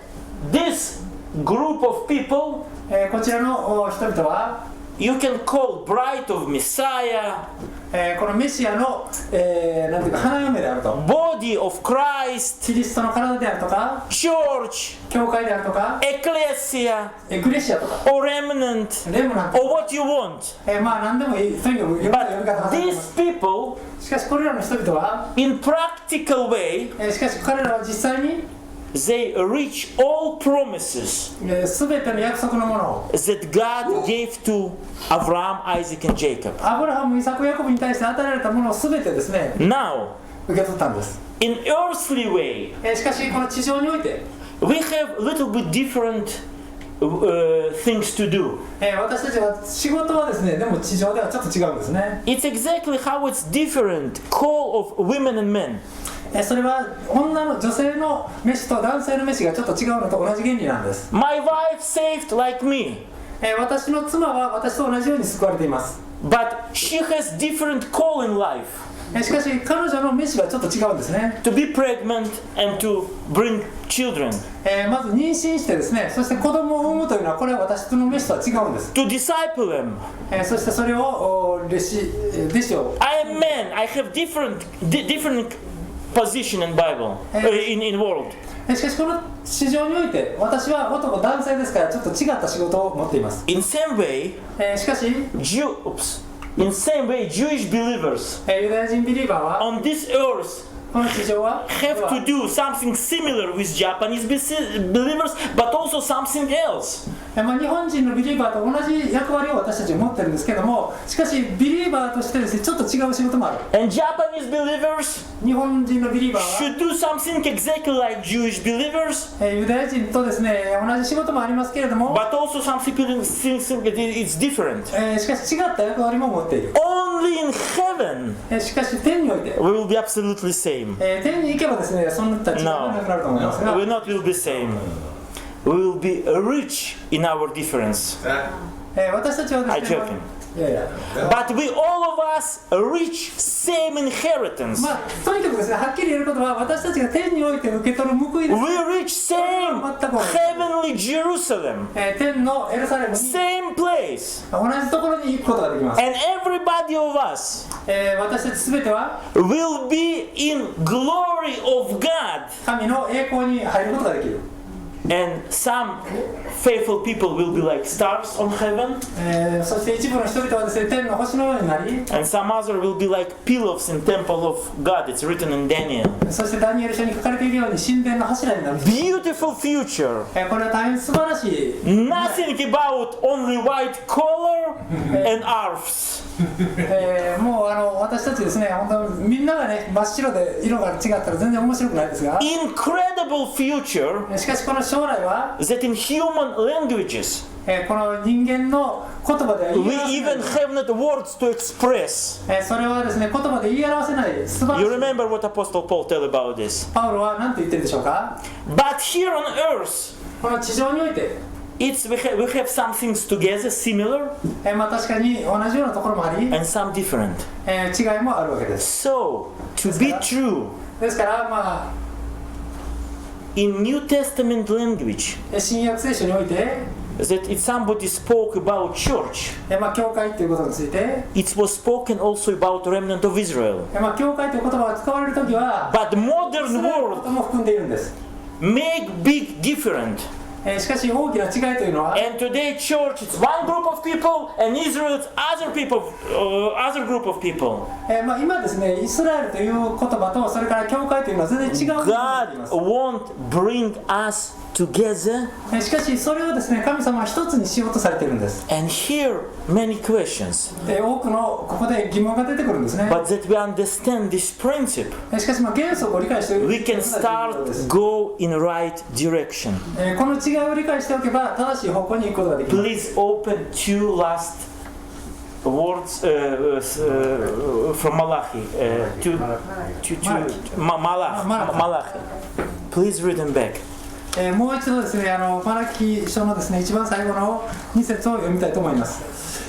[SPEAKER 1] this group of people
[SPEAKER 2] こちらの人々は
[SPEAKER 1] you can call bride of Messiah,
[SPEAKER 2] このメシアの、なんていうか花嫁であると、
[SPEAKER 1] body of Christ,
[SPEAKER 2] キリストの体であるとか、
[SPEAKER 1] church,
[SPEAKER 2] 教会であるとか、
[SPEAKER 1] ecclesia,
[SPEAKER 2] エクレシアとか、
[SPEAKER 1] or remnant,
[SPEAKER 2] レムナント、
[SPEAKER 1] or what you want.
[SPEAKER 2] まあ何でもいい、とにかく呼び方
[SPEAKER 1] But
[SPEAKER 2] が挟んでいま
[SPEAKER 1] these
[SPEAKER 2] す。
[SPEAKER 1] people,
[SPEAKER 2] しかしこれらの人々は、
[SPEAKER 1] in practical way,
[SPEAKER 2] しかし彼らは実際に、
[SPEAKER 1] they reach all promises
[SPEAKER 2] すべての約束のものを
[SPEAKER 1] that God gave to Abraham, Isaac, and Jacob.
[SPEAKER 2] アブラハム、イサク、ヤコブに対して与えられたものをすべてですね、
[SPEAKER 1] Now,
[SPEAKER 2] 受け取ったんです。
[SPEAKER 1] in earthly way,
[SPEAKER 2] しかしこの地上において、
[SPEAKER 1] we have a little bit different things to do.
[SPEAKER 2] 私たちは仕事はですね、でも地上ではちょっと違うんですね。
[SPEAKER 1] It's exactly how it's different call of women and men.
[SPEAKER 2] それは女性の飯と男性の飯がちょっと違うのと同じ原理なんです。
[SPEAKER 1] My wife saved like me.
[SPEAKER 2] 私の妻は私と同じように救われています。
[SPEAKER 1] But she has different call in life.
[SPEAKER 2] しかし彼女の召しはちょっと違うんですね。
[SPEAKER 1] To be pregnant and to bring children.
[SPEAKER 2] まず妊娠してですね、そして子供を産むというのはこれは私の召しとは違うんです。
[SPEAKER 1] To disciple them.
[SPEAKER 2] そしてそれを弟子を
[SPEAKER 1] I am man. I have different position in Bible, in world.
[SPEAKER 2] しかしこの市場において私は男性ですからちょっと違った仕事を持っています。
[SPEAKER 1] In same way,
[SPEAKER 2] しかし
[SPEAKER 1] in same way, Jewish believers
[SPEAKER 2] ユダヤ人ビリーバーは
[SPEAKER 1] on this earth
[SPEAKER 2] この地上は
[SPEAKER 1] have to do something similar with Japanese believers, but also something else.
[SPEAKER 2] 日本人のビリーバーと同じ役割を私たちは持ってるんですけども、しかしビリーバーとしてですねちょっと違う仕事もある。
[SPEAKER 1] And Japanese believers
[SPEAKER 2] 日本人のビリーバーは
[SPEAKER 1] should do something exactly like Jewish believers,
[SPEAKER 2] ユダヤ人とですね同じ仕事もありますけれども、
[SPEAKER 1] but also something it's different.
[SPEAKER 2] しかし違った役割も持っている。
[SPEAKER 1] Only in heaven
[SPEAKER 2] しかし天において
[SPEAKER 1] we will be absolutely same.
[SPEAKER 2] 天に行けばですねそんな違いがなくなると思いますが、
[SPEAKER 1] We not will be same. We will be rich in our difference.
[SPEAKER 2] 私たちは
[SPEAKER 1] I'm
[SPEAKER 2] ですね
[SPEAKER 1] joking.
[SPEAKER 2] いやいや
[SPEAKER 1] But we all of us reach same inheritance.
[SPEAKER 2] とにかくですねはっきり言えることは私たちが天において受け取る報いです。
[SPEAKER 1] We reach same heavenly Jerusalem.
[SPEAKER 2] 天のエルサレムに
[SPEAKER 1] Same place.
[SPEAKER 2] 同じところに行くことができます。
[SPEAKER 1] And everybody of us
[SPEAKER 2] 私たちすべては
[SPEAKER 1] will be in glory of God.
[SPEAKER 2] 神の栄光に入ることができる。
[SPEAKER 1] And some faithful people will be like stars on heaven.
[SPEAKER 2] そして一部の人々はですね天の星のようになり、
[SPEAKER 1] And some other will be like pillars in temple of God. It's written in Daniel.
[SPEAKER 2] そしてダニエル書に書かれているように神殿の柱になる。
[SPEAKER 1] Beautiful future.
[SPEAKER 2] これは大変素晴らしい。
[SPEAKER 1] Nothing about only white collar and arms.
[SPEAKER 2] もう私たちですね本当みんながね真っ白で色が違ったら全然面白くないですが、
[SPEAKER 1] Incredible future
[SPEAKER 2] しかしこの将来は
[SPEAKER 1] that in human languages
[SPEAKER 2] この人間の言葉では言い
[SPEAKER 1] we
[SPEAKER 2] 表せ
[SPEAKER 1] even
[SPEAKER 2] ない、
[SPEAKER 1] have not words to express.
[SPEAKER 2] それはですね言葉で言い表せない素晴
[SPEAKER 1] You
[SPEAKER 2] らしい。
[SPEAKER 1] remember what Apostle Paul tell about this?
[SPEAKER 2] パウロは何て言ってるでしょうか。
[SPEAKER 1] But here on earth,
[SPEAKER 2] この地上において、
[SPEAKER 1] we have some things together similar
[SPEAKER 2] 確かに同じようなところもあり、
[SPEAKER 1] and some different.
[SPEAKER 2] 違いもあるわけです。
[SPEAKER 1] So to be true
[SPEAKER 2] ですから
[SPEAKER 1] in New Testament language
[SPEAKER 2] 新約聖書において
[SPEAKER 1] that if somebody spoke about church,
[SPEAKER 2] 教会ということについて、
[SPEAKER 1] it was spoken also about remnant of Israel.
[SPEAKER 2] 教会という言葉が使われるときは
[SPEAKER 1] But
[SPEAKER 2] イス
[SPEAKER 1] modern
[SPEAKER 2] ラエルのこ
[SPEAKER 1] world
[SPEAKER 2] とも含んでいるんです。
[SPEAKER 1] make big difference.
[SPEAKER 2] しかし大きな違いというのは、
[SPEAKER 1] And today church is one group of people and Israel is other group of people.
[SPEAKER 2] 今ですねイスラエルという言葉とそれから教会というのは全然違うことになってい
[SPEAKER 1] God
[SPEAKER 2] ます。
[SPEAKER 1] won't bring us together.
[SPEAKER 2] しかしそれをですね神様は一つにしようとされているんです。
[SPEAKER 1] And here many questions.
[SPEAKER 2] 多くのここで疑問が出てくるんですね。
[SPEAKER 1] But that we understand this principle,
[SPEAKER 2] しかし原則を理解している
[SPEAKER 1] we can start go in right direction.
[SPEAKER 2] この違いを理解しておけば正しい方向に行くことができます。
[SPEAKER 1] Please open two last words from Malachi. Malachi. Please read them back.
[SPEAKER 2] もう一度ですねマラキ書のですね一番最後の2節を読みたいと思います。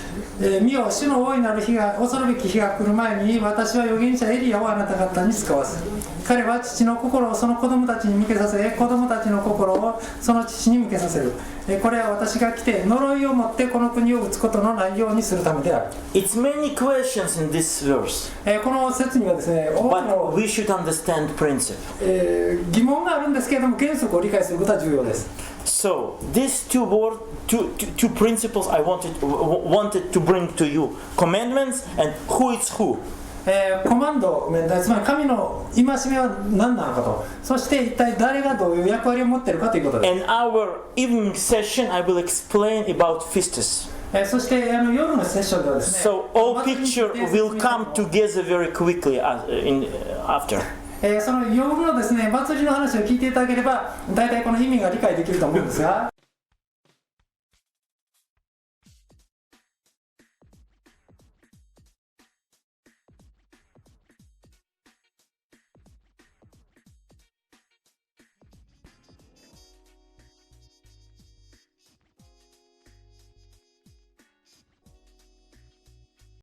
[SPEAKER 2] 見よ主の大いなる日が恐るべき日が来る前に私は預言者エリアをあなた方に使わす。彼は父の心をその子供たちに向けさせ、子供たちの心をその父に向けさせる。これは私が来て呪いをもってこの国を打つことのないようにするためである。
[SPEAKER 1] It's many questions in this verse,
[SPEAKER 2] この説にはですね多く
[SPEAKER 1] but
[SPEAKER 2] の
[SPEAKER 1] we should understand principle.
[SPEAKER 2] 疑問があるんですけれども原則を理解することは重要です。
[SPEAKER 1] So these two principles I wanted to bring to you: commandments and who is who.
[SPEAKER 2] コマンド、つまり神の戒めは何なのかと、そして一体誰がどういう役割を持っているかということです。
[SPEAKER 1] In our evening session, I will explain about Festus.
[SPEAKER 2] そして夜のセッションではですね、
[SPEAKER 1] So all picture will come together very quickly after.
[SPEAKER 2] その夜のですね祭りの話を聞いていただければ大体この意味が理解できると思うんですが、